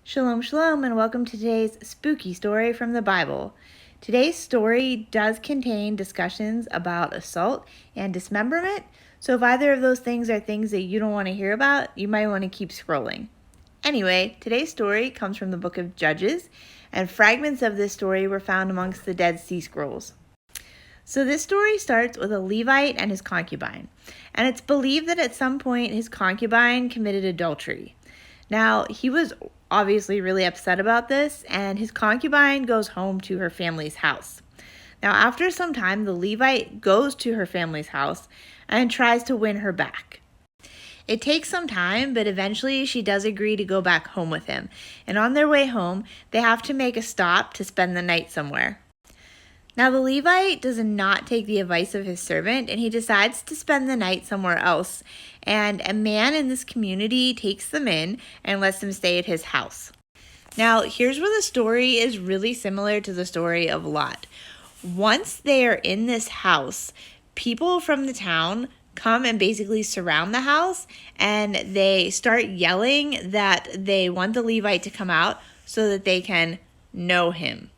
Shalom, shalom, and welcome to today's spooky story from the Bible. Today's story does contain discussions about assault and dismemberment, so if either of those things are things that you don't want to hear about, you might want to keep scrolling. Anyway, today's story comes from the book of Judges, and fragments of this story were found amongst the Dead Sea Scrolls. So this story starts with a Levite and his concubine, and it's believed that at some point his concubine committed adultery. Now, he was obviously really upset about this, and his concubine goes home to her family's house. Now, after some time, the Levite goes to her family's house and tries to win her back. It takes some time, but eventually she does agree to go back home with him. And on their way home, they have to make a stop to spend the night somewhere. Now, the Levite does not take the advice of his servant, and he decides to spend the night somewhere else. And a man in this community takes them in and lets them stay at his house. Now, here's where the story is really similar to the story of Lot. Once they are in this house, people from the town come and basically surround the house, and they start yelling that they want the Levite to come out so that they can know him.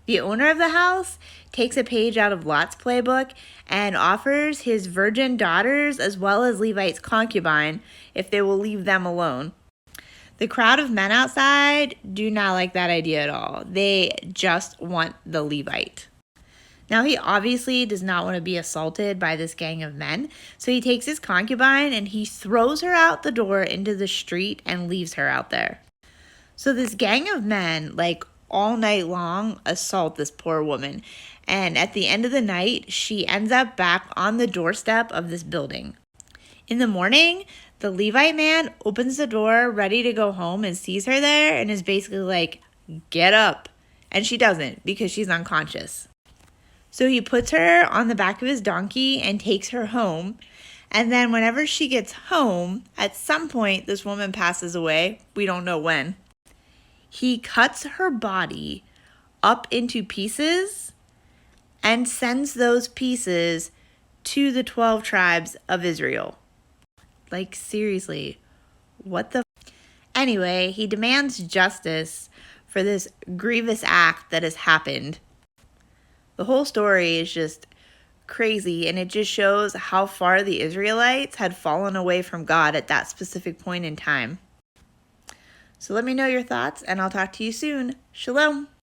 The owner of the house takes a page out of Lot's playbook and offers his virgin daughters as well as Levite's concubine if they will leave them alone. The crowd of men outside do not like that idea at all. They just want the Levite. Now, he obviously does not want to be assaulted by this gang of men, so he takes his concubine and he throws her out the door into the street and leaves her out there. So this gang of men, all night long, assault this poor woman. And at the end of the night, she ends up back on the doorstep of this building. In the morning, the Levite man opens the door ready to go home and sees her there and is basically like, "Get up." And she doesn't because she's unconscious. So he puts her on the back of his donkey and takes her home. And then whenever she gets home, at some point, this woman passes away. We don't know when. He cuts her body up into pieces and sends those pieces to the 12 tribes of Israel. Seriously, what the? Anyway, he demands justice for this grievous act that has happened. The whole story is just crazy, and it just shows how far the Israelites had fallen away from God at that specific point in time. So let me know your thoughts, and I'll talk to you soon. Shalom.